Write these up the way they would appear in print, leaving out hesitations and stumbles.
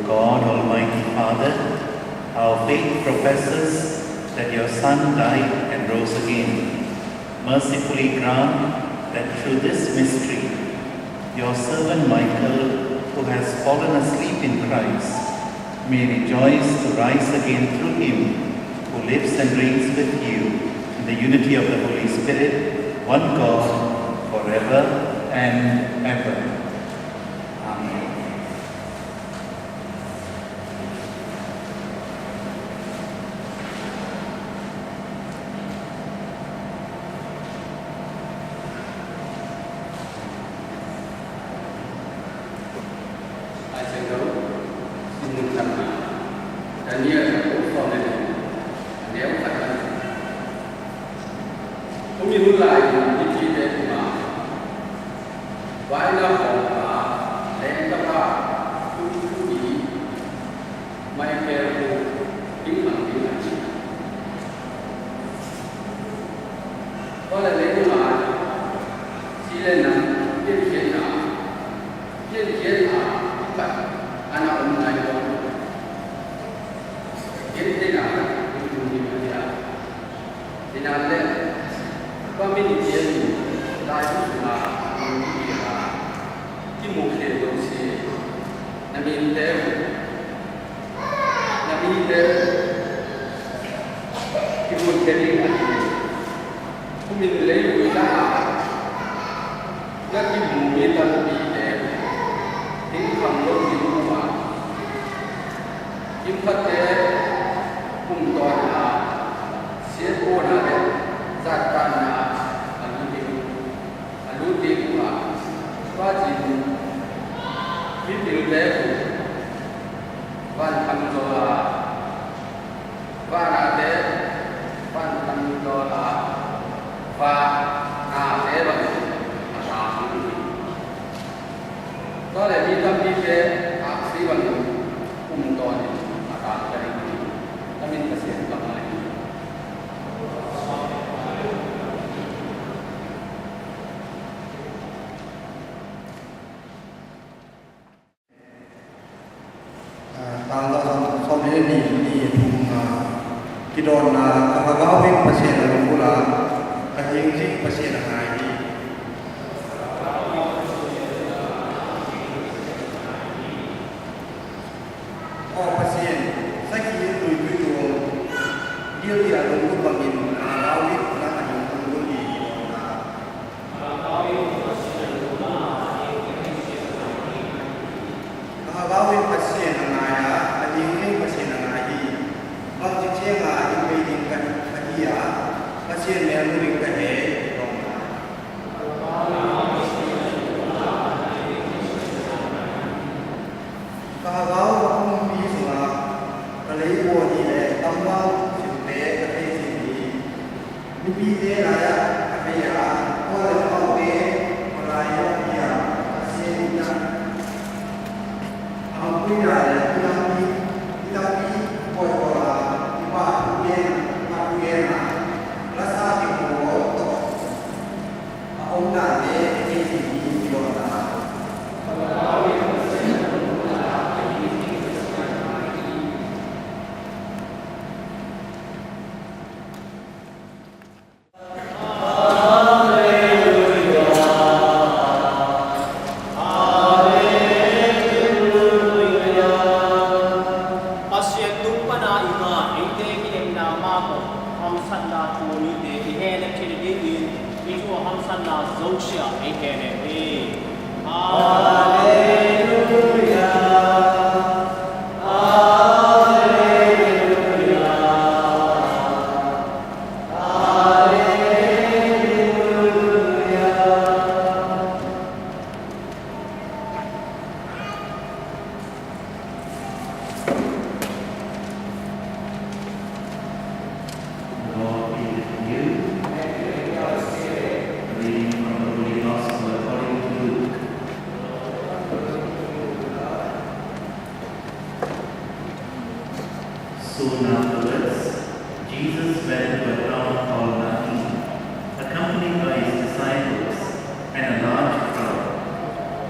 God, Almighty Father, our faith professes that your Son died and rose again. Mercifully grant that through this mystery, your servant Michael, who has fallen asleep in Christ, may rejoice to rise again through him, who lives and reigns with you in the unity of the Holy Spirit, one God, forever and ever. Amen.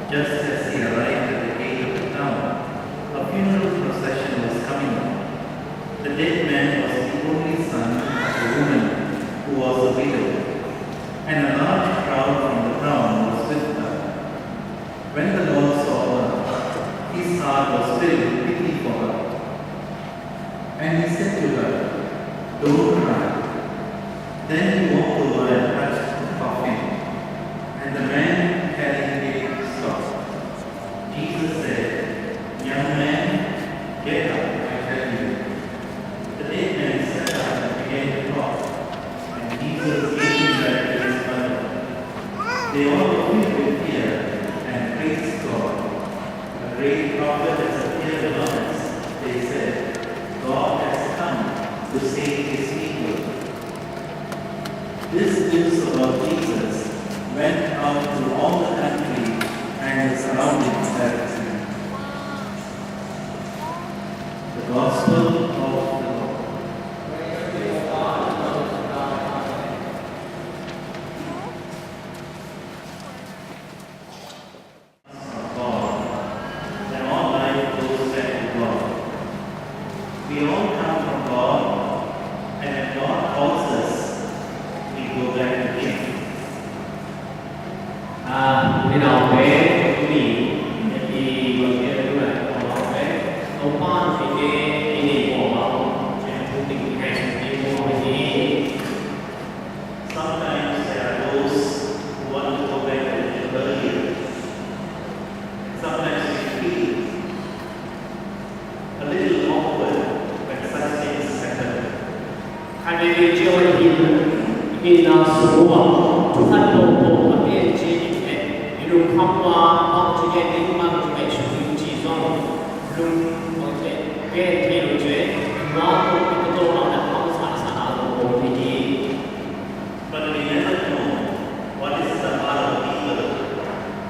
Just as he arrived at the gate of the town, a funeral procession was coming up. The dead man was the only son of a woman who was a widow, and a large crowd from the town was with her. When the Lord saw her, his heart was filled with pity for her. And he said to her, "Don't cry." Then he walked over and touched the coffin, and the man carrying it stopped. Jesus said, "Young man, get up, I tell you." The dead man sat up and began to talk, and Jesus gave him back to his mother. They all were filled with fear and praised God. A great prophet has appeared among us, they said. God has come to save his people. This news about Jesus went out to all the country and the surrounding territory. The Gospel of the Lord. Of God, and all life goes back to God. We all come from God, and if God calls us, we go back to Him. Khi nào bé quý vị thì vừa kia đúng là có bé ông con thì cái gì của ông sẽ không tình hành thì của gì. Sometimes there are those who want to go back a little earlier. Sometimes we feel a little awkward when such things happen. Hai bên bên chưa thì khi nào số chúng ta đồng bộ ở bên trên lùng không qua học chuyên đến mang về sự chỉ do lùng có thể về thay đổi chuyện nó cũng có tô nào là không sẵn sàng của mình đi. But we never know what is the heart of people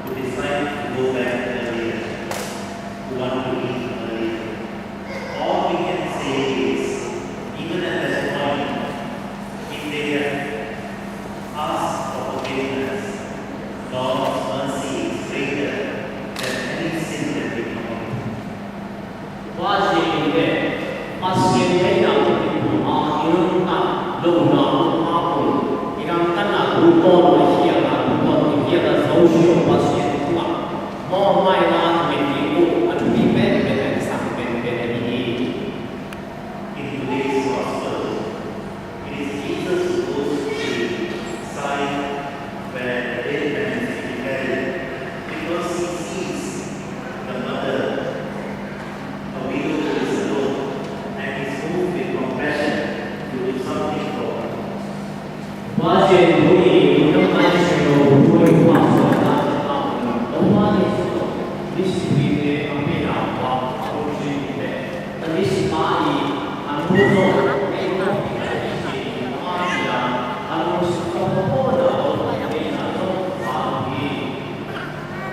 who decide to go back earlier, who want to leave earlier. All we can say is, even at that point, if they have asked for forgiveness, God's mercy is greater than any sin that we commit. Qua gì về qua xin thấy rằng của họ những là lùng nó hoa cùng thì đang tất là đủ con và hiện là đủ con thì hiện là dấu hiệu và